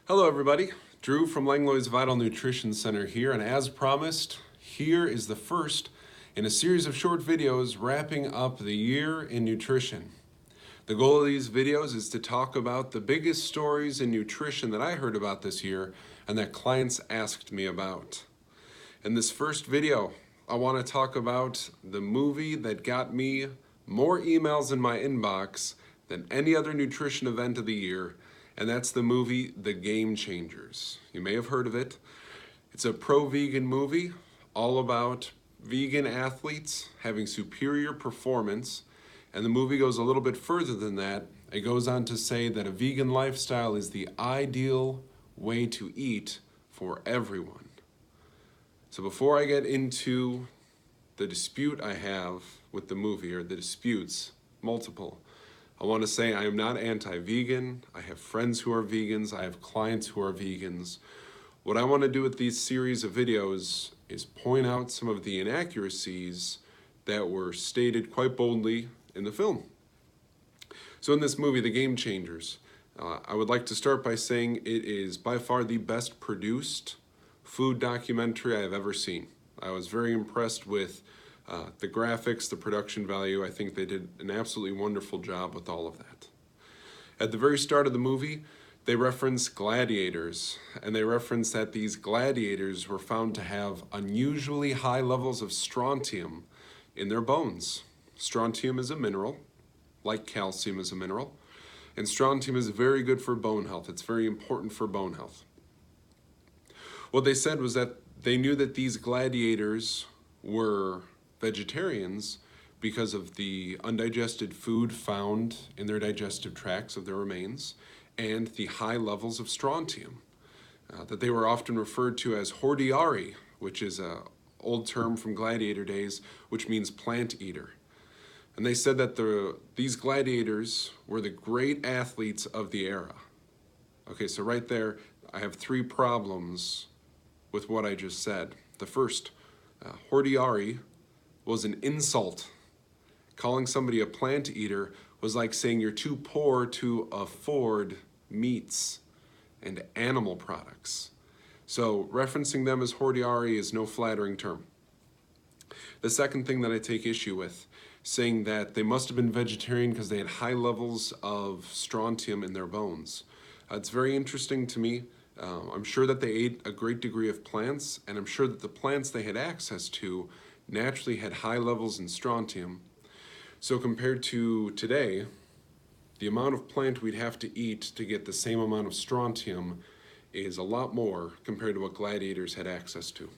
Hello everybody, Drew from Langlois Vital Nutrition Center here, and as promised, here is the first in a series of short videos wrapping up the year in nutrition. The goal of these videos is to talk about the biggest stories in nutrition that I heard about this year and that clients asked me about. In this first video, I want to talk about the movie that got me more emails in my inbox than any other nutrition event of the year, and that's the movie The Game Changers. You may have heard of it. It's a pro-vegan movie all about vegan athletes having superior performance, and the movie goes a little bit further than that. It goes on to say that a vegan lifestyle is the ideal way to eat for everyone. So before I get into the dispute I have with the movie, or the disputes, multiple, I want to say I am not anti-vegan. I have friends who are vegans. I have clients who are vegans. What I want to do with these series of videos is point out some of the inaccuracies that were stated quite boldly in the film. So in this movie, The Game Changers, I would like to start by saying it is by far the best produced food documentary I have ever seen. I was very impressed with the graphics, the production value. I think they did an absolutely wonderful job with all of that. At the very start of the movie, they reference gladiators, and they reference that these gladiators were found to have unusually high levels of strontium in their bones. Strontium is a mineral, like calcium is a mineral, and strontium is very good for bone health. It's very important for bone health. What they said was that they knew that these gladiators were vegetarians because of the undigested food found in their digestive tracts of their remains and the high levels of strontium. That they were often referred to as hordeari, which is an old term from gladiator days, which means plant eater. And they said that these gladiators were the great athletes of the era. Okay, so right there, I have three problems with what I just said. The first, hordeari was an insult. Calling somebody a plant eater was like saying you're too poor to afford meats and animal products. So referencing them as hordeari is no flattering term. The second thing that I take issue with, saying that they must have been vegetarian because they had high levels of strontium in their bones. It's very interesting to me. I'm sure that they ate a great degree of plants, and I'm sure that the plants they had access to naturally had high levels in strontium. So compared to today, the amount of plant we'd have to eat to get the same amount of strontium is a lot more compared to what gladiators had access to.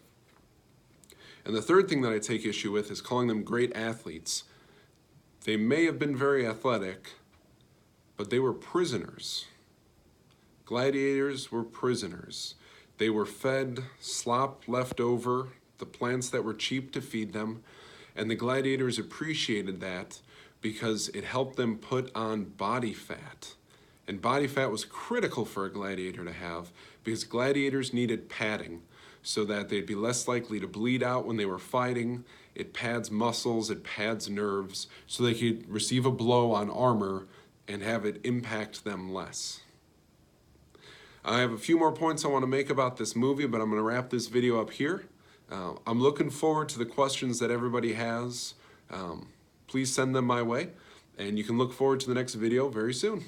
And the third thing that I take issue with is calling them great athletes. They may have been very athletic, but they were prisoners. Gladiators were prisoners. They were fed slop left over, the plants that were cheap to feed them, and the gladiators appreciated that because it helped them put on body fat. And body fat was critical for a gladiator to have because gladiators needed padding so that they'd be less likely to bleed out when they were fighting. It pads muscles, it pads nerves, so they could receive a blow on armor and have it impact them less. I have a few more points I want to make about this movie, but I'm going to wrap this video up here. I'm looking forward to the questions that everybody has. Please send them my way, and you can look forward to the next video very soon.